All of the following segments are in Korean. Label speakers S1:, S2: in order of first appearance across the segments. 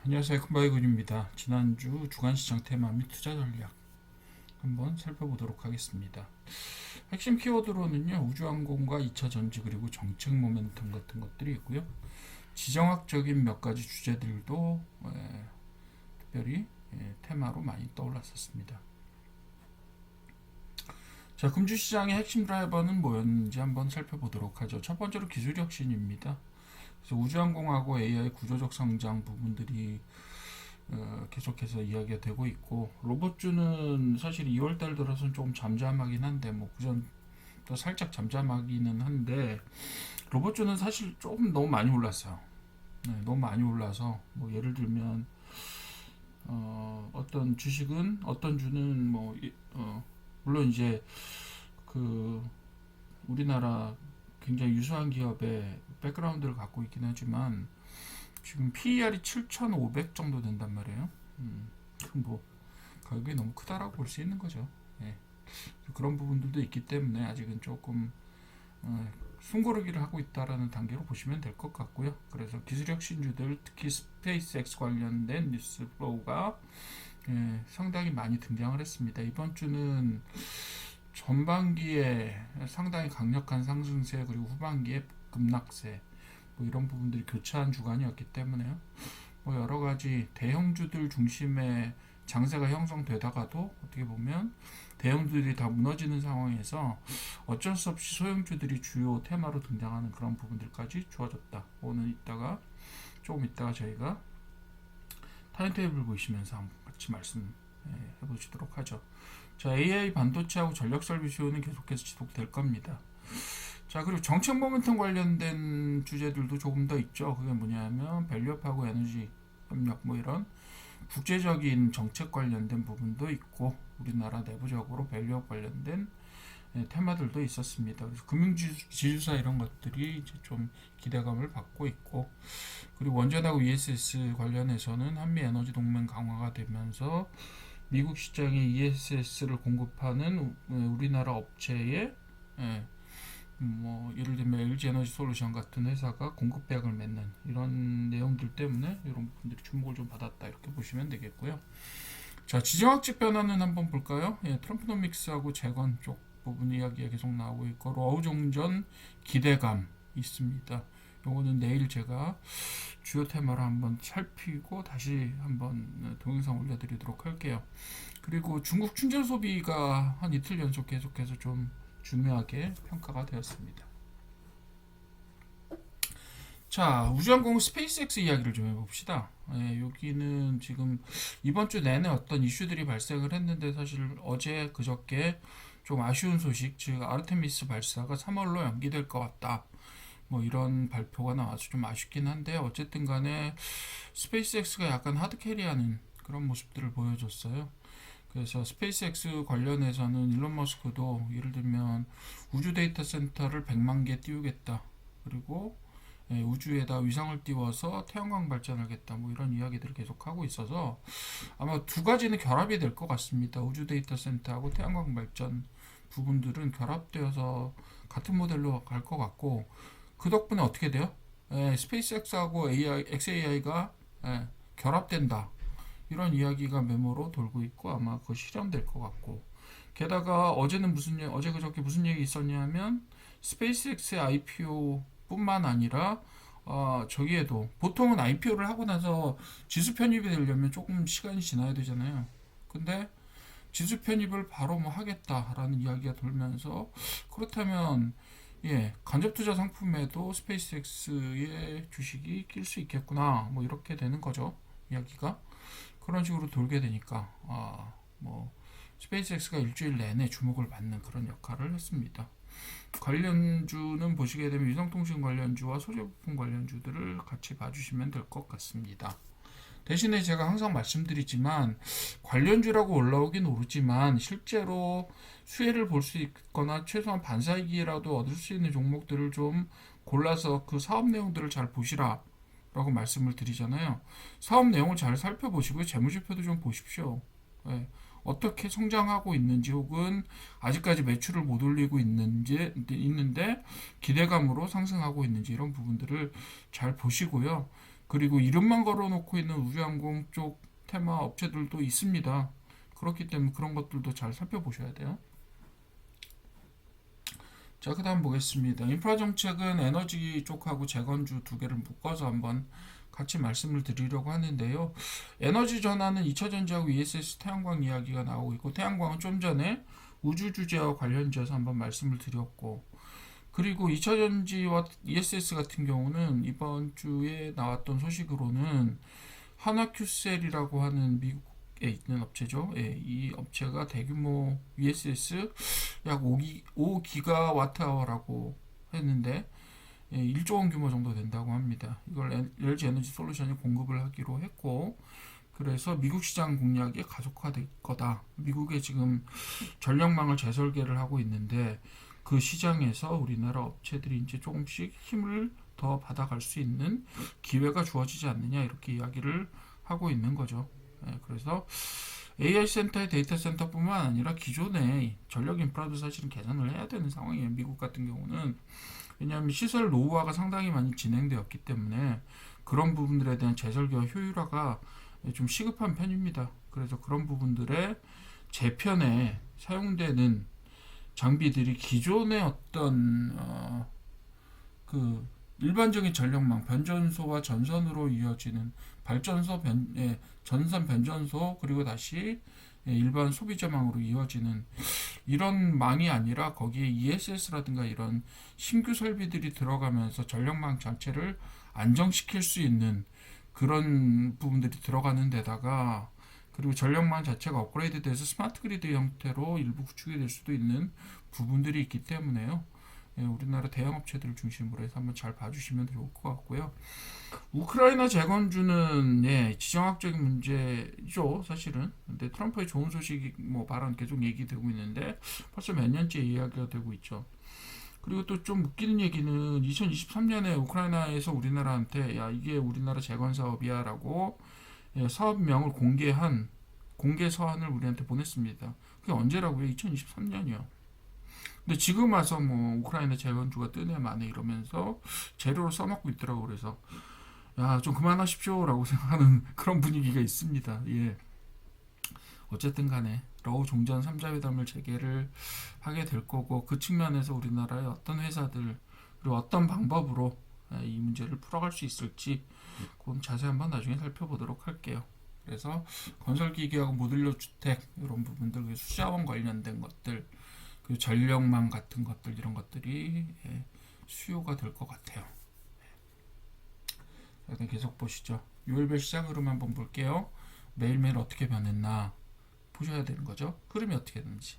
S1: 안녕하세요. 큰바이군입니다. 지난주 주간시장 테마 및 투자 전략 한번 살펴보도록 하겠습니다. 핵심 키워드로는요, 우주항공과 2차 전지 그리고 정책 모멘텀 같은 것들이 있고요. 지정학적인 몇 가지 주제들도 특별히 테마로 많이 떠올랐었습니다. 자, 금주시장의 핵심 드라이버는 뭐였는지 한번 살펴보도록 하죠. 첫 번째로 기술 혁신입니다. 그래서 우주항공하고 AI 구조적 성장 부분들이 계속해서 이야기가 되고 있고, 로봇주는 사실 2월달 들어서는 조금 잠잠하긴 한데, 뭐 그전부터 살짝 잠잠하기는 한데, 로봇주는 사실 조금 너무 많이 올랐어요. 네, 너무 많이 올라서 뭐 예를 들면 어떤 주식은 어떤 주는 물론 이제 그 우리나라 굉장히 유수한 기업의 백그라운드를 갖고 있긴 하지만 지금 PER이 7,500 정도 된단 말이에요. 그럼 뭐 가격이 너무 크다라고 볼 수 있는 거죠. 예. 그런 부분들도 있기 때문에 아직은 조금 숨고르기를 하고 있다라는 단계로 보시면 될 것 같고요. 그래서 기술혁 신주들 특히 스페이스X 관련된 뉴스 플로우가 상당히 많이 등장을 했습니다. 이번 주는 전반기에 상당히 강력한 상승세 그리고 후반기에 급락세 뭐 이런 부분들이 교차한 주간이었기 때문에요. 뭐 여러 가지 대형주들 중심의 장세가 형성되다가도 어떻게 보면 대형주들이 다 무너지는 상황에서 어쩔 수 없이 소형주들이 주요 테마로 등장하는 그런 부분들까지 주어졌다. 오늘 조금 있다가 저희가 타임테이블 보시면서 한번 같이 말씀해 보시도록 하죠. 자, AI 반도체하고 전력 설비 수요는 계속해서 지속될 겁니다. 자, 그리고 정책 모멘텀 관련된 주제들도 조금 더 있죠. 그게 뭐냐면 밸류업하고 에너지 협력 뭐 이런 국제적인 정책 관련된 부분도 있고 우리나라 내부적으로 밸류업 관련된 테마들도 있었습니다. 그래서 금융지주사 이런 것들이 이제 좀 기대감을 받고 있고 그리고 원전하고 ESS 관련해서는 한미 에너지 동맹 강화가 되면서 미국 시장에 ESS를 공급하는 우리나라 업체의 뭐 예를 들면 LG 에너지 솔루션 같은 회사가 공급 계약을 맺는 이런 내용들 때문에 이런 분들이 주목을 좀 받았다 이렇게 보시면 되겠고요. 자, 지정학적 변화는 한번 볼까요? 트럼프노믹스하고 재건 쪽 부분 이야기가 계속 나오고 있고 러우종전 기대감 있습니다. 요거는 내일 제가 주요 테마를 한번 살피고 다시 한번 동영상 올려드리도록 할게요. 그리고 중국 충전 소비가 한 이틀 연속 계속해서 좀 중요하게 평가가 되었습니다. 자, 우주항공 스페이스X 이야기를 좀 해봅시다. 여기는 지금 이번 주 내내 어떤 이슈들이 발생을 했는데 사실 어제 그저께 좀 아쉬운 소식, 즉 아르테미스 발사가 3월로 연기될 것 같다. 뭐 이런 발표가 나와서 좀 아쉽긴 한데 어쨌든 간에 스페이스X가 약간 하드캐리하는 그런 모습들을 보여줬어요. 그래서 스페이스X 관련해서는 일론 머스크도 예를 들면 우주 데이터 센터를 100만 개 띄우겠다. 그리고 우주에다 위성을 띄워서 태양광 발전하겠다. 뭐 이런 이야기들을 계속 하고 있어서 아마 두 가지는 결합이 될 것 같습니다. 우주 데이터 센터하고 태양광 발전 부분들은 결합되어서 같은 모델로 갈 것 같고 그 덕분에 어떻게 돼요? 스페이스X하고 XAI가 결합된다. 이런 이야기가 메모로 돌고 있고 아마 그거 실현될 것 같고 게다가 어제 그저께 무슨 얘기 있었냐면 스페이스X의 IPO 뿐만 아니라 저기에도 보통은 IPO를 하고 나서 지수 편입이 되려면 조금 시간이 지나야 되잖아요. 근데 지수 편입을 바로 뭐 하겠다라는 이야기가 돌면서 그렇다면 간접 투자 상품에도 스페이스X의 주식이 낄 수 있겠구나. 뭐 이렇게 되는 거죠. 이야기가. 그런 식으로 돌게 되니까 뭐 스페이스X가 일주일 내내 주목을 받는 그런 역할을 했습니다. 관련주는 보시게 되면 위성통신 관련주와 소재부품 관련주들을 같이 봐주시면 될 것 같습니다. 대신에 제가 항상 말씀드리지만 관련주라고 올라오긴 오르지만 실제로 수혜를 볼 수 있거나 최소한 반사이익이라도 얻을 수 있는 종목들을 좀 골라서 그 사업 내용들을 잘 보시라 라고 말씀을 드리잖아요. 사업 내용을 잘 살펴보시고 재무제표도 좀 보십시오. 어떻게 성장하고 있는지 혹은 아직까지 매출을 못 올리고 있는데 기대감으로 상승하고 있는지 이런 부분들을 잘 보시고요. 그리고 이름만 걸어놓고 있는 우주항공 쪽 테마 업체들도 있습니다. 그렇기 때문에 그런 것들도 잘 살펴보셔야 돼요. 자, 그 다음 보겠습니다. 인프라 정책은 에너지 쪽하고 재건주 두 개를 묶어서 한번 같이 말씀을 드리려고 하는데요. 에너지 전환은 2차 전지하고 ESS 태양광 이야기가 나오고 있고, 태양광은 좀 전에 우주 주제와 관련지어서 한번 말씀을 드렸고, 그리고 2차 전지와 ESS 같은 경우는 이번 주에 나왔던 소식으로는 하나큐셀이라고 하는 미국에 있는 업체죠. 예, 이 업체가 대규모 ESS 약 5기가와트아워라고 했는데, 예, 1조 원 규모 정도 된다고 합니다. 이걸 LG 에너지 솔루션이 공급을 하기로 했고, 그래서 미국 시장 공략이 가속화될 거다. 미국에 지금 전력망을 재설계를 하고 있는데, 그 시장에서 우리나라 업체들이 이제 조금씩 힘을 더 받아갈 수 있는 기회가 주어지지 않느냐, 이렇게 이야기를 하고 있는 거죠. 예, 그래서 AI 센터의 데이터 센터뿐만 아니라 기존의 전력 인프라도 사실은 개선을 해야 되는 상황이에요. 미국 같은 경우는. 왜냐하면 시설 노후화가 상당히 많이 진행되었기 때문에 그런 부분들에 대한 재설계와 효율화가 좀 시급한 편입니다. 그래서 그런 부분들의 재편에 사용되는 장비들이 기존의 어떤 그 일반적인 전력망 변전소와 전선으로 이어지는 발전소 전선 변전소, 그리고 다시 일반 소비자망으로 이어지는 이런 망이 아니라 거기에 ESS라든가 이런 신규 설비들이 들어가면서 전력망 자체를 안정시킬 수 있는 그런 부분들이 들어가는 데다가, 그리고 전력망 자체가 업그레이드 돼서 스마트 그리드 형태로 일부 구축이 될 수도 있는 부분들이 있기 때문에요. 예, 우리나라 대형 업체들을 중심으로 해서 한번 잘 봐주시면 좋을 것 같고요. 우크라이나 재건주는 예, 지정학적인 문제죠, 사실은. 근데 트럼프의 좋은 소식이 뭐 발언 계속 얘기되고 있는데 벌써 몇 년째 이야기가 되고 있죠. 그리고 또 좀 웃기는 얘기는 2023년에 우크라이나에서 우리나라한테 야, 이게 우리나라 재건 사업이야라고 예, 사업명을 공개 서한을 우리한테 보냈습니다. 그게 언제라고요? 2023년이요. 근데 지금 와서 뭐 우크라이나 재건주가 뜨네 마네 이러면서 재료로 써먹고 있더라고. 그래서 야, 좀 그만하십시오라고 생각하는 그런 분위기가 있습니다. 예. 어쨌든 간에 러우 종전 3자회담을 재개를 하게 될 거고, 그 측면에서 우리나라의 어떤 회사들 그리고 어떤 방법으로 이 문제를 풀어갈 수 있을지 그건 자세히 한번 나중에 살펴보도록 할게요. 그래서 건설기계하고 모듈러 주택 이런 부분들, 수자원 관련된 것들, 그리고 전력망 같은 것들, 이런 것들이 수요가 될 것 같아요. 일단 계속 보시죠. 6월별 시장 흐름 한번 볼게요. 매일매일 어떻게 변했나 보셔야 되는 거죠. 흐름이 어떻게 되는지.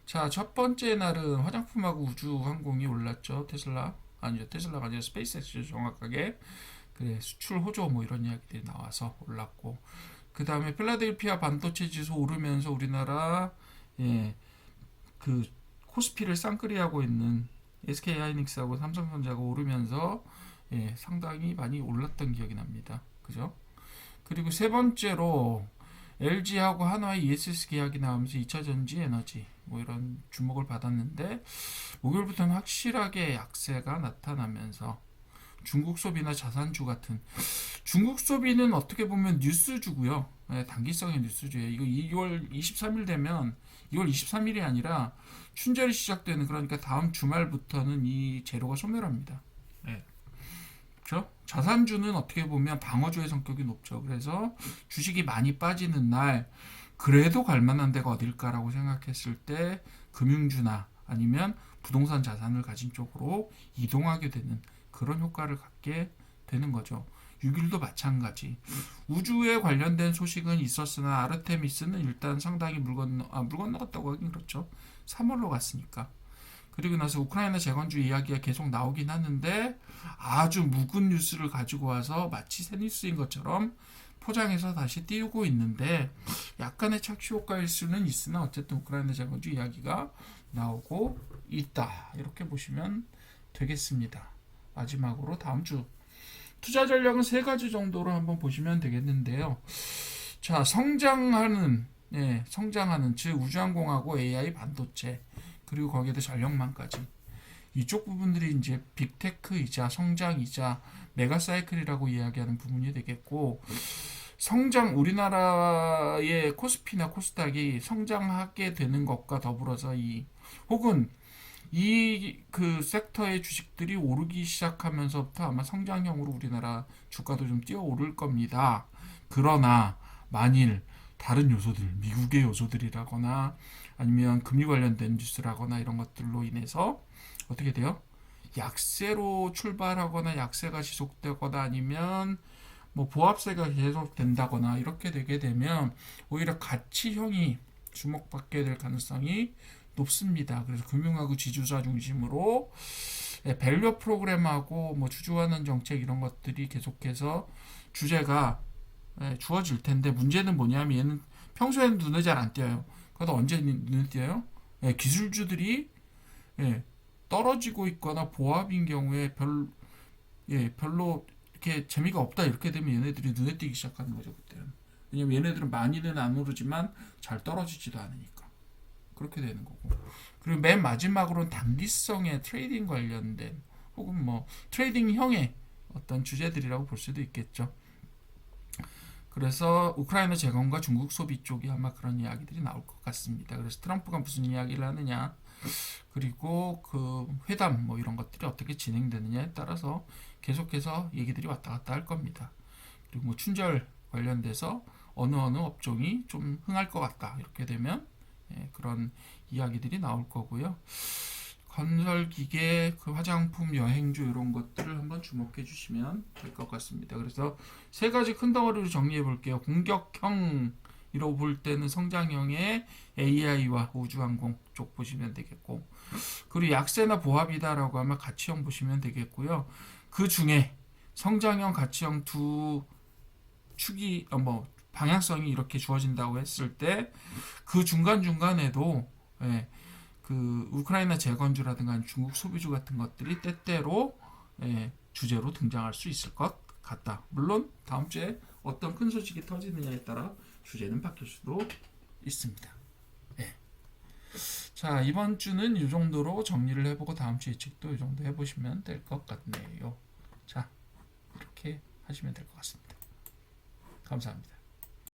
S1: 자, 첫 번째 날은 화장품하고 우주항공이 올랐죠. 테슬라가 아니라 스페이스X죠, 정확하게. 그래, 수출 호조 뭐 이런 이야기들이 나와서 올랐고, 그 다음에 필라델피아 반도체 지수 오르면서 우리나라 그 코스피를 쌍끌이하고 있는 SK하이닉스하고 삼성전자가 오르면서 상당히 많이 올랐던 기억이 납니다. 그죠? 그리고 세 번째로 LG하고 한화의 ESS 계약이 나오면서 2차 전지 에너지 뭐 이런 주목을 받았는데, 목요일부터는 확실하게 약세가 나타나면서 중국 소비나 자산주 같은, 중국 소비는 어떻게 보면 뉴스주고요. 단기성의 뉴스주예요. 이거 2월 23일 되면, 2월 23일이 아니라 춘절이 시작되는, 그러니까 다음 주말부터는 이 재료가 소멸합니다. 네. 그렇죠? 자산주는 어떻게 보면 방어주의 성격이 높죠. 그래서 주식이 많이 빠지는 날 그래도 갈만한 데가 어딜까라고 생각했을 때 금융주나 아니면 부동산 자산을 가진 쪽으로 이동하게 되는 그런 효과를 갖게 되는 거죠. 6일도 마찬가지. 우주에 관련된 소식은 있었으나 아르테미스는 일단 상당히 물 건너갔다고 하긴 그렇죠. 3월로 갔으니까. 그리고 나서 우크라이나 재건주 이야기가 계속 나오긴 하는데 아주 묵은 뉴스를 가지고 와서 마치 새 뉴스인 것처럼 포장해서 다시 띄우고 있는데, 약간의 착시 효과일 수는 있으나 어쨌든 우크라이나 재건주 이야기가 나오고 있다, 이렇게 보시면 되겠습니다. 마지막으로 다음 주 투자 전략은 세 가지 정도로 한번 보시면 되겠는데요. 자, 성장하는 즉 우주항공하고 AI 반도체, 그리고 거기에다 전력망까지, 이쪽 부분들이 이제 빅테크이자 성장이자 메가사이클이라고 이야기하는 부분이 되겠고, 성장 우리나라의 코스피나 코스닥이 성장하게 되는 것과 더불어서 혹은 이 그 섹터의 주식들이 오르기 시작하면서부터 아마 성장형으로 우리나라 주가도 좀 뛰어오를 겁니다. 그러나 만일 다른 요소들, 미국의 요소들이라거나 아니면 금리 관련된 뉴스라거나 이런 것들로 인해서 어떻게 돼요? 약세로 출발하거나 약세가 지속되거나 아니면 뭐 보합세가 계속된다거나 이렇게 되게 되면 오히려 가치형이 주목받게 될 가능성이 높습니다. 그래서 금융하고 지주사 중심으로 밸류 프로그램하고 뭐 주주환원 정책 이런 것들이 계속해서 주제가 주어질 텐데, 문제는 뭐냐면 얘는 평소에는 눈에 잘 안 띄어요. 그래도 언제 눈에 띄어요? 기술주들이 떨어지고 있거나 보합인 경우에 별로 이렇게 재미가 없다 이렇게 되면 얘네들이 눈에 띄기 시작하는 거죠, 그때는. 왜냐면 얘네들은 많이는 안 오르지만 잘 떨어지지도 않으니까. 그렇게 되는 거고. 그리고 맨 마지막으로는 단기성의 트레이딩 관련된 혹은 뭐 트레이딩형의 어떤 주제들이라고 볼 수도 있겠죠. 그래서 우크라이나 재건과 중국 소비 쪽이 아마 그런 이야기들이 나올 것 같습니다. 그래서 트럼프가 무슨 이야기를 하느냐, 그리고 그 회담 뭐 이런 것들이 어떻게 진행되느냐에 따라서 계속해서 얘기들이 왔다 갔다 할 겁니다. 그리고 뭐 춘절 관련돼서 어느 업종이 좀 흥할 것 같다 이렇게 되면 그런 이야기들이 나올 거고요. 건설기계, 그 화장품, 여행주 이런 것들을 한번 주목해 주시면 될 것 같습니다. 그래서 세 가지 큰 덩어리로 정리해 볼게요. 공격형이라고 볼 때는 성장형의 AI와 우주항공 쪽 보시면 되겠고, 그리고 약세나 보합이다라고 하면 가치형 보시면 되겠고요. 그 중에 성장형, 가치형 두 축이 방향성이 이렇게 주어진다고 했을 때 그 중간중간에도 그 우크라이나 재건주라든가 중국 소비주 같은 것들이 때때로 주제로 등장할 수 있을 것 같다. 물론 다음 주에 어떤 큰 소식이 터지느냐에 따라 주제는 바뀔 수도 있습니다. 자, 이번 주는 이 정도로 정리를 해보고 다음 주 예측도 이 정도 해보시면 될 것 같네요. 자, 이렇게 하시면 될 것 같습니다. 감사합니다.